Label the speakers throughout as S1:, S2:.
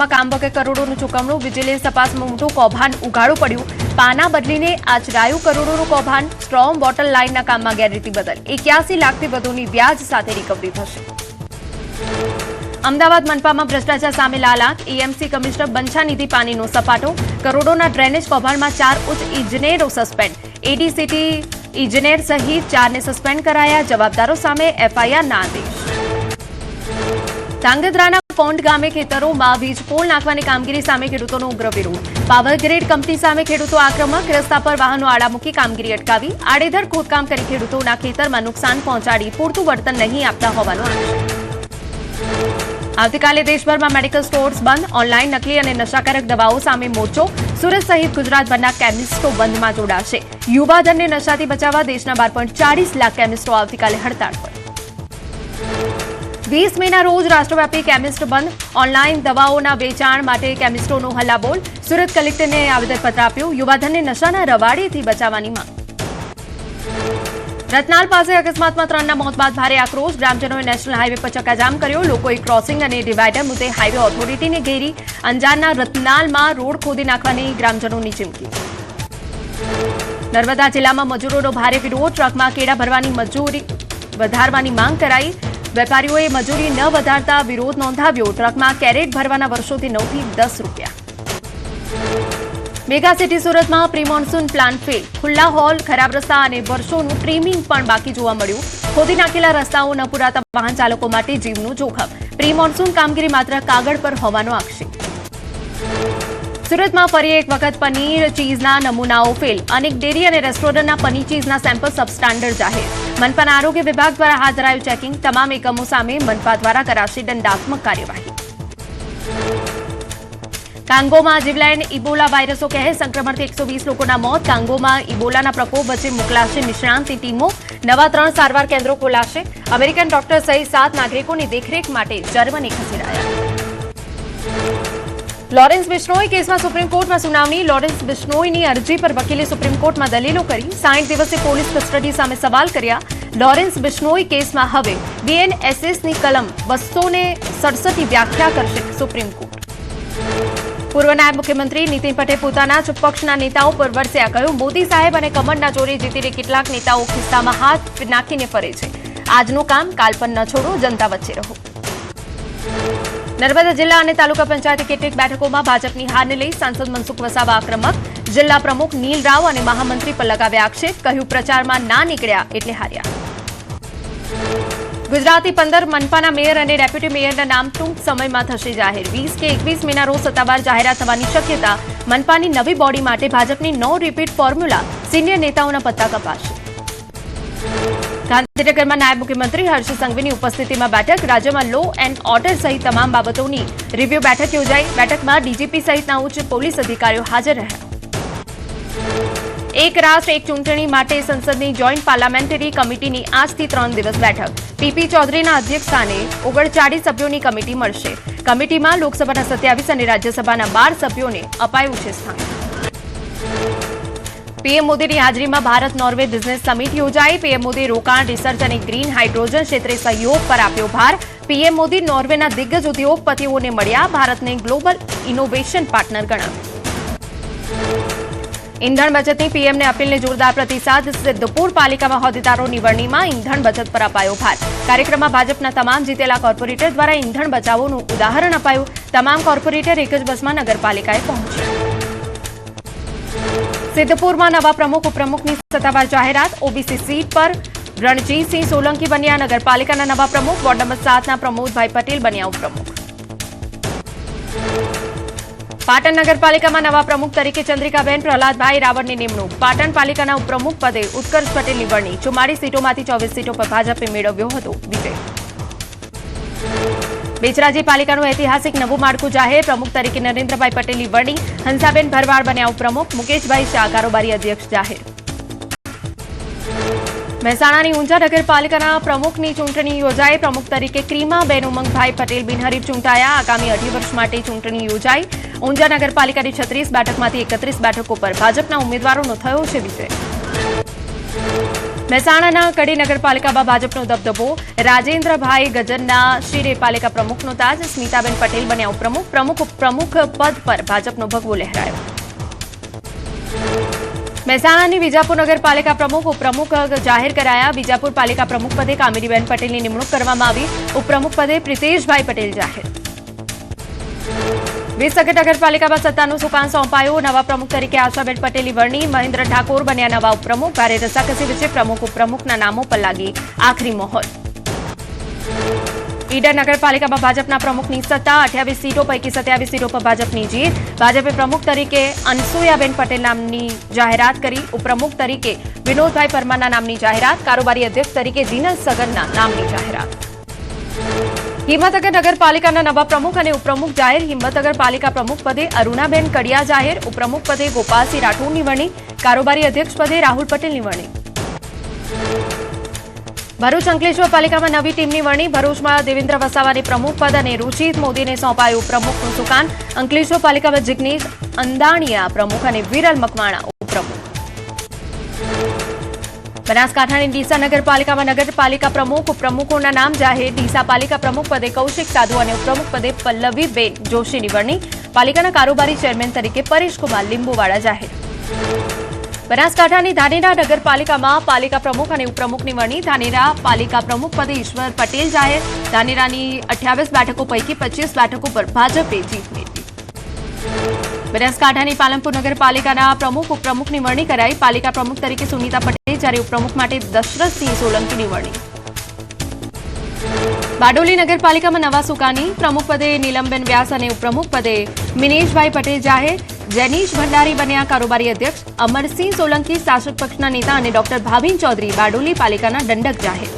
S1: વિભાગમાં કામ વગર કરોડોનું ચૂકવણું, વિજિલન્સ તપાસમાં મોટું કૌભાંડ ઉઘાડું પડ્યું. પાના બદલીને આચરાયું કરોડોનું કૌભાંડ. સ્ટ્રોંગ બોટલ લાઇનના કામમાં ગેરરીતિ બદલ 81 લાખથી વધુની વ્યાજ સાથે રિકવરી થશે. અમદાવાદ મનપામાં ભ્રષ્ટાચાર સામે લાલાંક. એએમસી કમિશનર બંછાનિધિ પાનીનો સપાટો. કરોડોના ડ્રેનેજ કૌભાંડમાં 4 ઉચ્ચ ઇજનેરો સસ્પેન્ડ. એડીસીટી ઇજનેર સહિત 4ને સસ્પેન્ડ કરાયા. જવાબદારો સામે એફઆઈઆરના આદેશ. ધાંગધ્રાના કોંડ ગામે ખેતરોમાં વીજપોલ નાખવાની કામગીરી સામે ખેડૂતોનો ઉગ્ર વિરોધ. પાવરગ્રીડ કંપની સામે ખેડૂતો આક્રમક. રસ્તા પર વાહનો આડા મૂકી કામગીરી અટકાવી. આડેધડ ખોદકામ કરી ખેડૂતોના ખેતરમાં નુકસાન પહોંચાડી પૂરતું વળતર નહીં આપતા હોવાનો આક્ષેપ. આવતીકાલે દેશભરમાં મેડિકલ સ્ટોર્સ બંધ. ઓનલાઈન નકલી અને નશાકારક દવાઓ સામે મોરચો. સુરત સહિત ગુજરાતભરના કેમિસ્ટો બંધમાં જોડાશે. યુવાધનને નશાથી બચાવવા દેશના 12.40 લાખ કેમિસ્ટો આવતીકાલે હડતાળ પર. 20 મેના રોજ રાષ્ટ્રવ્યાપી કેમિસ્ટ બંધ. ઓનલાઈન દવાઓના વેચાણ માટે કેમિસ્ટોનો હલ્લાબોલ. સુરત કલેક્ટરને આવેદનપત્ર આપ્યું. યુવાધનને નશાના રવાડેથી બચાવવાની માંગ. રતનાલ પાસે અકસ્માતમાં 3ના મોત બાદ ભારે આક્રોશ. ગ્રામજનોએ નેશનલ હાઈવે પર ચક્કાજામ કર્યો. લોકોએ ક્રોસિંગ અને ડિવાઈડર મુદ્દે હાઈવે ઓથોરિટીને ઘેરી. અંજારના રતનાલમાં રોડ ખોદી નાખવાની ગ્રામજનોની ચીમકી. નર્મદા જિલ્લામાં મજૂરોનો ભારે વિરોધ. ટ્રકમાં કેળા ભરવાની મજૂરી વધારવાની માંગ કરાઈ. વેપારીઓએ મજૂરી ન વધારતા વિરોધ નોંધાવ્યો. ટ્રકમાં કેરેટ ભરવાના વર્ષોથી 9 થી 10 રૂપિયા. મેગા સિટી સુરતમાં પ્રી મોન્સૂન પ્લાન ફેલ. ખુલ્લા હોલ, ખરાબ રસ્તા અને વર્ષોનું ટ્રીમિંગ પણ બાકી જોવા મળ્યું. ખોદી નાખેલા રસ્તાઓ ન પુરાતા વાહન ચાલકો માટે જીવનું જોખમ. પ્રી મોન્સૂન કામગીરી માત્ર કાગળ પર હોવાનો આક્ષેપ. સુરતમાં ફરી એક વખત પનીર ચીઝના નમૂનાઓ ફેલ. અનેક ડેરી અને રેસ્ટોરન્ટના પનીર ચીઝના સેમ્પલ સબસ્ટાન્ડર્ડ જાહેર. મનપાના આરોગ્ય વિભાગ દ્વારા હાથ ધરાયું ચેકિંગ. તમામ એકમો સામે મનપા દ્વારા કરાશે દંડાત્મક કાર્યવાહી. કાંગોમાં જીવલેણ ઇબોલા વાયરસો કહે. સંક્રમણથી 120 લોકોના મોત. કાંગોમાં ઇબોલાના પ્રકોપ વચ્ચે મોકલાશે નિષ્ણાંતની ટીમો. નવા 3 સારવાર કેન્દ્રો ખોલાશે. અમેરિકન ડોક્ટર સહિત 7 નાગરિકોની દેખરેખ માટે જર્મની ખસેડાયા. લોરેન્સ બિશ્નોઈ કેસમાં સુપ્રીમ કોર્ટમાં સુનાવણી. લોરેન્સ બિશ્નોઈની અરજી પર વકીલે સુપ્રીમ કોર્ટમાં દલીલો કરી. 60 દિવસે પોલીસ કસ્ટડી સામે સવાલ કર્યા. લોરેન્સ બિશ્નોઈ કેસમાં હવે બીએનએસએસની કલમ 267ની વ્યાખ્યા કરશે સુપ્રીમ કોર્ટ. પૂર્વ નાયબ મુખ્યમંત્રી નીતિન પટેલ પોતાના જ પક્ષના નેતાઓ પર વરસ્યા. કહ્યું, મોદી સાહેબ અને કમળના જોરે જીતીને કેટલાક નેતાઓ ખિસ્સામાં હાથ નાખીને ફરે છે. આજનું કામ કાલ પર ન છોડો, જનતા વચ્ચે રહો. નર્મદા જિલ્લા અને તાલુકા પંચાયત કેટલીક બેઠકોમાં ભાજપની હારને લઈ સાંસદ મનસુખ વસાવા આક્રમક. જિલ્લા પ્રમુખ નીલ રાવ અને મહામંત્રી પર લગાવ્યા આક્ષેપ. કહ્યું, પ્રચારમાં ના નીકળ્યા એટલે હાર્યા. ગુજરાતી 15 મનપાના મેયર અને ડેપ્યુટી મેયરના નામ ટૂંક સમયમાં થશે જાહેર. 20 કે 21 મેના રોજ સત્તાવાર જાહેરાત થવાની શક્યતા. મનપાની નવી બોડી માટે ભાજપની નો રિપીટ ફોર્મ્યુલા. સિનિયર નેતાઓના પત્તા કપાશે. ગાંધીનગરમાં નાયબ મુખ્યમંત્રી હર્ષ સંઘવીની ઉપસ્થિતિમાં બેઠક. રાજ્યમાં લો એન્ડ ઓર્ડર સહિત તમામ બાબતોની રિવ્યુ બેઠક યોજાઈ. બેઠકમાં ડીજીપી સહિતના ઉચ્ચ પોલીસ અધિકારીઓ હાજર રહ્યા. એક રાષ્ટ્ર એક ચૂંટણી માટે સંસદની જોઈન્ટ પાર્લામેન્ટરી કમિટીની આજથી 3 દિવસ બેઠક. પીપી ચૌધરીના અધ્યક્ષસ્થાને 39 સભ્યોની કમિટી મળશે. કમિટીમાં લોકસભાના 27 અને રાજ્યસભાના 12 સભ્યોને અપાયું છે સ્થાન. પીએમ મોદીની હાજરીમાં ભારત નોર્વે બિઝનેસ સમિટ યોજાઈ. પીએમ મોદી રોકાણ, રિસર્ચ અને ગ્રીન હાઇડ્રોજન ક્ષેત્રે સહયોગ પર આપ્યો ભાર. પીએમ મોદી નોર્વેના દિગ્ગજ ઉદ્યોગપતિઓને મળ્યા. ભારતને ગ્લોબલ ઇનોવેશન પાર્ટનર ગણાવ્યું. ઇંધણ બચતની પીએમને અપીલને જોરદાર પ્રતિસાદ. સિદ્ધપુર પાલિકામાં હોદ્દેદારોની વરણીમાં ઇંધણ બચત પર અપાયો ભાર. કાર્યક્રમમાં ભાજપના તમામ જીતેલા કોર્પોરેટર દ્વારા ઇંધણ બચાવોનું ઉદાહરણ અપાયું. તમામ કોર્પોરેટર એક જ બસમાં નગરપાલિકાએ પહોંચ્યા. સિદ્ધપુરમાં નવા પ્રમુખ ઉપપ્રમુખની સત્તાવાર જાહેરાત. ઓબીસી સીટ પર રણજીતસિંહ સોલંકી બન્યા નગરપાલિકાના નવા પ્રમુખ. વોર્ડ નંબર 7ના પ્રમોદભાઈ પટેલ બન્યા ઉપપ્રમુખ. પાટણ નગરપાલિકામાં નવા પ્રમુખ તરીકે ચંદ્રિકાબેન પ્રહલાદભાઈ રાવળની નિમણૂક. પાટણ પાલિકાના ઉપપ્રમુખ પદે ઉત્કર્ષ પટેલની વરણી. 44 સીટોમાંથી 24 સીટો પર ભાજપે મેળવ્યો હતો વિજય. બેચરાજી પાલિકાનું ઐતિહાસિક નવું માળખું જાહેર. પ્રમુખ તરીકે નરેન્દ્રભાઈ પટેલની વરણી. હંસાબેન ભરવાડ બન્યા ઉપપ્રમુખ. મુકેશભાઈ શાહ કારોબારી અધ્યક્ષ જાહેર. મહેસાણાની ઊંઝા નગરપાલિકાના પ્રમુખની ચૂંટણી યોજાઈ. પ્રમુખ તરીકે ક્રીમાબેન ઉમંગભાઈ પટેલ બિનહરીફ ચૂંટાયા. આગામી 2 વર્ષ માટે ચૂંટણી યોજાઈ. ઊંઝા નગરપાલિકાની 36 બેઠકમાંથી 31 બેઠકો પર ભાજપના ઉમેદવારોનો થયો છે વિજય. મહેસાણાના કડી નગરપાલિકામાં ભાજપનો દબદબો. રાજેન્દ્રભાઈ ગજરના શિરે પાલિકા પ્રમુખનો તાજ. સ્મિતાબેન પટેલ બન્યા ઉપપ્રમુખ. ઉપપ્રમુખ પદ પર ભાજપનો ભગવો લહેરાયો. મહેસાણાની વિજાપુર નગરપાલિકા પ્રમુખ ઉપપ્રમુખ જાહેર કરાયા. વિજાપુર પાલિકા પ્રમુખ પદે કામિનીબેન પટેલની નિમણૂક કરવામાં આવી. ઉપપ્રમુખ પદે પ્રિતેશભાઈ પટેલ જાહેર. વિસનગર નગરપાલિકામાં સત્તાનું સુકાન સોંપાયું. નવા પ્રમુખ તરીકે આશાબેન પટેલની વરણી. મહેન્દ્ર ઠાકોર બન્યા નવા ઉપપ્રમુખ. ભારે રસાકસી વચ્ચે પ્રમુખ ઉપપ્રમુખના નામો પર લાગી આખરી મોહર. ઈડર નગરપાલિકામાં ભાજપના પ્રમુખની સત્તા. 28 સીટો પૈકી 27 સીટો પર ભાજપની જીત. ભાજપે પ્રમુખ તરીકે અનસુયાબેન પટેલ નામની જાહેરાત કરી. ઉપપ્રમુખ તરીકે વિનોદભાઈ પરમારના નામની જાહેરાત. કારોબારી અધ્યક્ષ તરીકે જીનલ સગનના નામની જાહેરાત. હિંમતનગર નગરપાલિકાના નવા પ્રમુખ અને ઉપપ્રમુખ જાહેર. હિંમતનગર પાલિકા પ્રમુખ પદે અરુણાબેન કડિયા જાહેર. ઉપપ્રમુખ પદે ગોપાલસિંહ રાઠોડની વરણી. કારોબારી અધ્યક્ષ પદે રાહુલ પટેલની વરણી. ભરૂચ અંકલેશ્વર પાલિકામાં નવી ટીમની વરણી. ભરૂચમાં દેવેન્દ્ર વસાવાની પ્રમુખ પદ અને રુચિત મોદીને સોંપાયું પ્રમુખનું સુકાન. અંકલેશ્વર પાલિકામાં જિગ્નેશ અંદાણીયા પ્રમુખ અને વિરલ મકવાણા ઉપપ્રમુખ. બનાસકાંઠાની ડીસા નગરપાલિકામાં નગરપાલિકા પ્રમુખ ઉપપ્રમુખોના નામ જાહેર. ડીસા પાલિકા પ્રમુખ પદે કૌશિક સાધુ અને ઉપપ્રમુખ પદે પલ્લવીબેન જોશીની વરણી. પાલિકાના કારોબારી ચેરમેન તરીકે પરેશકુમાર લીંબુવાળા જાહેર. બનાસકાંઠાની ધાનેરા નગરપાલિકામાં પાલિકા પ્રમુખ અને ઉપપ્રમુખની વરણી. ધાનેરા પાલિકા પ્રમુખ પદે ઈશ્વર પટેલ જાહેર. ધાનેરાની 28 બેઠકો પૈકી 25 બેઠકો પર ભાજપે જીત મેળવી. બનાસકાંઠાની પાલનપુર નગરપાલિકાના પ્રમુખ ઉપપ્રમુખની વરણી કરાઈ. પાલિકા પ્રમુખ તરીકે સુનીતા પટેલ જ્યારે ઉપપ્રમુખ માટે દશરથસિંહ સોલંકીની વરણી. બારડોલી નગરપાલિકામાં નવા સુકાની. પ્રમુખ પદે નીલમબેન વ્યાસ અને ઉપપ્રમુખ પદે મિનેશભાઈ પટેલ જાહેર. જેનીશ ભંડારી બન્યા કારોબારી અધ્યક્ષ. અમરસિંહ સોલંકી શાસક પક્ષના નેતા અને ડોક્ટર ભાવિન ચૌધરી બારડોલી પાલિકાના દંડક જાહેર.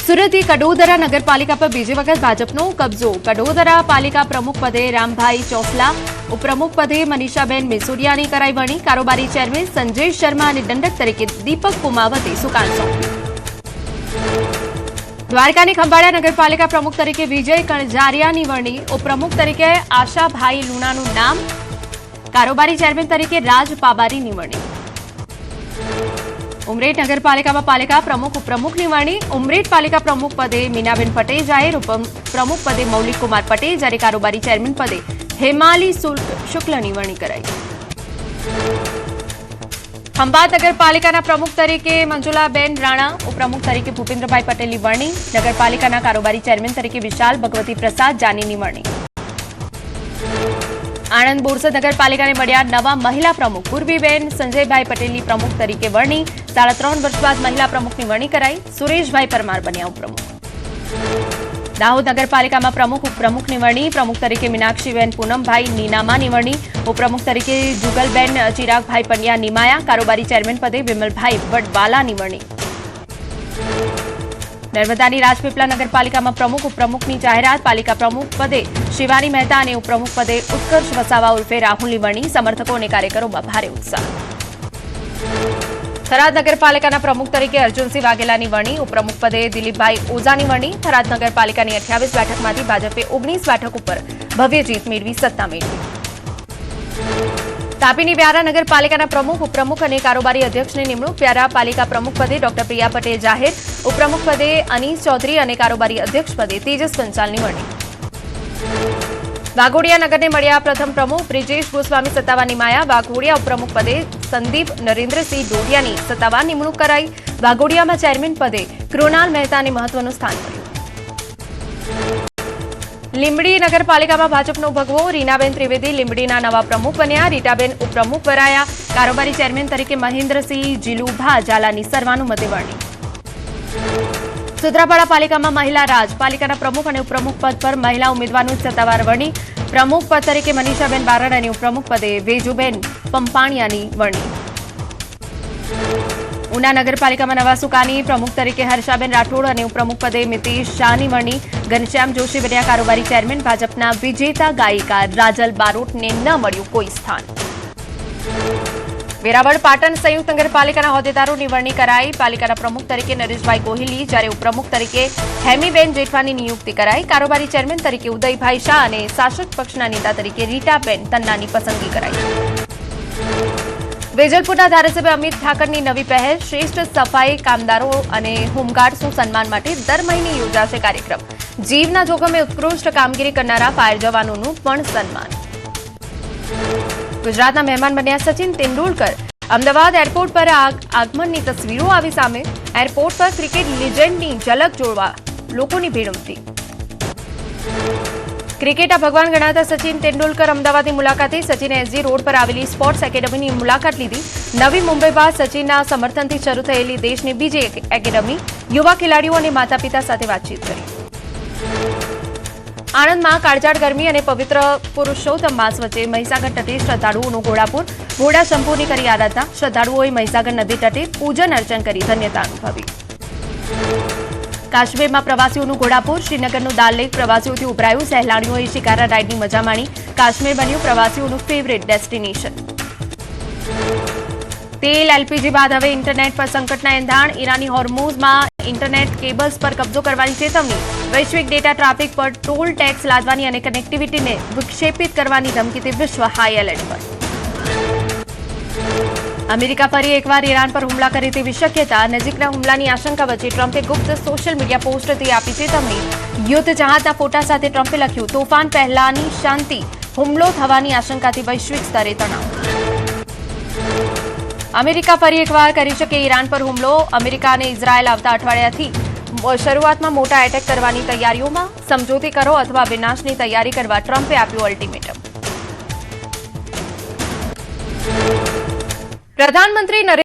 S1: સુરતથી કડોદરા નગરપાલિકા પર બીજી વખત ભાજપનો કબજો. કડોદરા પાલિકા પ્રમુખ પદે રામભાઈ ચોસલા. ઉપપ્રમુખ પદે મનીષાબેન મિસુડિયાની કરાઈ વરણી. કારોબારી ચેરમેન સંજય શર્મા અને દંડક તરીકે દીપક કુમાવતે સુકાન સોંપ્યું. દ્વારકાની ખંભાળિયા નગરપાલિકા પ્રમુખ તરીકે વિજય કણઝારિયાની વરણી. ઉપપ્રમુખ તરીકે આશાભાઈ લુણાનું નામ. કારોબારી ચેરમેન તરીકે રાજ પાબારીની વરણી. ઉમરેઠ નગરપાલિકામાં પાલિકા પ્રમુખ ઉપપ્રમુખની વરણી. ઉમરેઠ પાલિકા પ્રમુખ પદે મીનાબેન પટેલ જાહેર. ઉપપ્રમુખ પદે મૌલિક કુમાર પટેલ જ્યારે કારોબારી ચેરમેન પદે હેમાલી શુક્લની વરણી કરાઈ. ખંભાત નગરપાલિકાના પ્રમુખ તરીકે મંજુલાબેન રાણા. ઉપપ્રમુખ તરીકે ભૂપેન્દ્રભાઈ પટેલની વરણી. નગરપાલિકાના કારોબારી ચેરમેન તરીકે વિશાલ ભગવતી પ્રસાદ જાનીની વરણી. આણંદ બોરસદ નગરપાલિકાને મળ્યા નવા મહિલા પ્રમુખ. પૂર્વીબેન સંજયભાઈ પટેલની પ્રમુખ તરીકે વરણી. 3.5 વર્ષ બાદ મહિલા પ્રમુખની વરણી કરાઈ. સુરેશભાઈ પરમાર બન્યા ઉપપ્રમુખ. દાહોદ નગરપાલિકામાં પ્રમુખ ઉપપ્રમુખની વરણી. પ્રમુખ તરીકે મીનાક્ષીબેન પૂનમભાઈ નીનામાની વરણી. ઉપપ્રમુખ તરીકે જુગલબેન ચિરાગભાઈ પંડ્યા નિમાયા. કારોબારી ચેરમેન પદે વિમલભાઈ વડવાલાની વરણી. નર્મદાની રાજપીપળા નગરપાલિકામાં પ્રમુખ ઉપપ્રમુખની જાહેરાત. પાલિકા પ્રમુખ પદે શિવાની મહેતા અને ઉપપ્રમુખ પદે ઉત્કર્ષ વસાવા ઉર્ફે રાહુલની વરણી. સમર્થકો અને કાર્યકરોમાં ભારે ઉત્સાહ. થરાદ નગરપાલિકાના પ્રમુખ તરીકે અર્જુનસિંહ વાઘેલાની વરણી. ઉપપ્રમુખ પદે દિલીપભાઈ ઓઝાની વરણી. થરાદ નગરપાલિકાની 28 બેઠકમાંથી ભાજપે 19 બેઠક ઉપર ભવ્ય જીત મેળવી સત્તા મેળવી. તાપીની વ્યારા નગરપાલિકાના પ્રમુખ ઉપપ્રમુખ અને કારોબારી અધ્યક્ષની નિમણૂક. વ્યારા પાલિકા પ્રમુખ પદે ડોક્ટર પ્રિયા પટેલ જાહેર. ઉપપ્રમુખ પદે અનીસ ચૌધરી અને કારોબારી અધ્યક્ષ પદે તેજસ પંચાલની વરણી. વાઘોડિયા નગરને મળ્યા પ્રથમ પ્રમુખ. બ્રિજેશ ગોસ્વામી સત્તાવાર નિમાયા. વાઘોડિયા ઉપપ્રમુખ પદે સંદીપ નરેન્દ્રસિંહ ડોડિયાની સત્તાવાર નિમણૂક કરાઈ. વાઘોડિયામાં ચેરમેન પદે કૃણાલ મહેતાને મહત્વનું સ્થાન મળ્યું. લીંબડી નગરપાલિકામાં ભાજપનો ભગવો. રીનાબેન ત્રિવેદી લીંબડીના નવા પ્રમુખ બન્યા. રીટાબેન ઉપપ્રમુખ કરાયા. કારોબારી ચેરમેન તરીકે મહેન્દ્રસિંહ જીલુભા ઝાલાની સર્વાનુમતે વરણી. સુત્રાપાડા પાલિકામાં મહિલા રાજ. પાલિકાના પ્રમુખ અને ઉપપ્રમુખ પદ પર મહિલા ઉમેદવારનું સત્તાવાર વરણી. પ્રમુખ પદ તરીકે મનીષાબેન બારડ અને ઉપપ્રમુખ પદે વેજુબેન પંપાણિયાની વરણી. ઉના નગરપાલિકામાં નવા સુકાની. પ્રમુખ તરીકે હર્ષાબેન રાઠોડ અને ઉપપ્રમુખ પદે મિતેશ શાહની વરણી. ઘનશ્યામ જોશી બન્યા કારોબારી ચેરમેન. ભાજપના વિજેતા ગાયિકા રાજલ બારોટને ન મળ્યું કોઈ સ્થાન. વેરાવળ પાટણ સંયુક્ત નગરપાલિકાના હોદ્દેદારોની વરણી કરાઈ. પાલિકાના પ્રમુખ તરીકે નરેશભાઈ ગોહિલી જ્યારે ઉપપ્રમુખ તરીકે હેમીબેન જેઠવાની નિયુક્તિ કરાઈ. કારોબારી ચેરમેન તરીકે ઉદયભાઈ શાહ અને શાસક પક્ષના નેતા તરીકે રીટાબેન તન્નાની પસંદગી કરાઈ. વેજલપુરના ધારાસભ્ય અમિત ઠાકરની નવી પહેલ, શ્રેષ્ઠ સફાઈ કામદારો અને હોમગાર્ડ્સનું સન્માન માટે દર મહિને યોજાશે કાર્યક્રમ. જીવના જોખમે ઉત્કૃષ્ટ કામગીરી કરનારા ફાયર જવાનોનું પણ સન્માન. ગુજરાતના મહેમાન બન્યા સચિન તેંડુલકર. અમદાવાદ એરપોર્ટ પર આગમનની તસવીરો આવી સામે. એરપોર્ટ પર ક્રિકેટ લિજેન્ડની ઝલક જોડવા લોકોની ભીડ ઉમટી. ક્રિકેટના ભગવાન ગણાતા સચિન તેંડુલકર અમદાવાદની મુલાકાતે. સચિને એસજી રોડ પર આવેલી સ્પોર્ટ્સ એકેડમીની મુલાકાત લીધી. નવી મુંબઈ બાદ સચિનના સમર્થનથી શરૂ થયેલી દેશની બીજી એકેડમી. યુવા ખેલાડીઓ અને માતા પિતા સાથે વાતચીત કરી. આણંદમાં કાળઝાળ ગરમી અને પવિત્ર પુરુષોત્તમ માસ વચ્ચે મહીસાગર તટે શ્રદ્ધાળુઓનું ઘોડાપુર. ઘોડા શંભુની કરી આરાધના. શ્રદ્ધાળુઓએ મહીસાગર નદી તટે પૂજન અર્ચન કરી ધન્યતા અનુભવી. કાશ્મીરમાં પ્રવાસીઓનું ઘોડાપુર. શ્રીનગરનું દાલ લેક પ્રવાસીઓથી ઉભરાયું. સહેલાણીઓએ શિકારા રાઇડની મજા માણી. કાશ્મીર બન્યું પ્રવાસીઓનું ફેવરેટ ડેસ્ટિનેશન. તેલ એલપીજી બાદ હવે ઇન્ટરનેટ પર સંકટના એંધાણ. ઈરાની હોર્મુઝમાં ઇન્ટરનેટ કેબલ્સ પર કબજો કરવાની ચેતવણી. વૈશ્વિક ડેટા ટ્રાફિક પર ટોલ ટેક્સ લાદવાની અને કનેક્ટિવિટીને વિક્ષેપિત કરવાની ધમકીથી વિશ્વ હાઈ એલર્ટ પર. અમેરિકા ફરી એકવાર ઈરાન પર હુમલા કરે તેવી શક્યતા. નજીકના હુમલાની આશંકા વચ્ચે ટ્રમ્પે ગુપ્ત સોશિયલ મીડિયા પોસ્ટથી આપી ચેતવણી. યુદ્ધ જહાજના ફોટા સાથે ટ્રમ્પે લખ્યું, તોફાન પહેલાની શાંતિ. હુમલો થવાની આશંકાથી વૈશ્વિક સ્તરે તણાવ. અમેરિકા ફરી એકવાર કરી શકે ઈરાન પર હુમલો. અમેરિકા અને ઇઝરાયેલ આવતા અઠવાડિયાથી શરૂઆતમાં મોટા એટેક કરવાની તૈયારીઓમાં. સમજૂતી કરો અથવા વિનાશની તૈયારી કરવા ટ્રમ્પે આપ્યું અલ્ટિમેટમ. પ્રધાનમંત્રી નરેન્દ્ર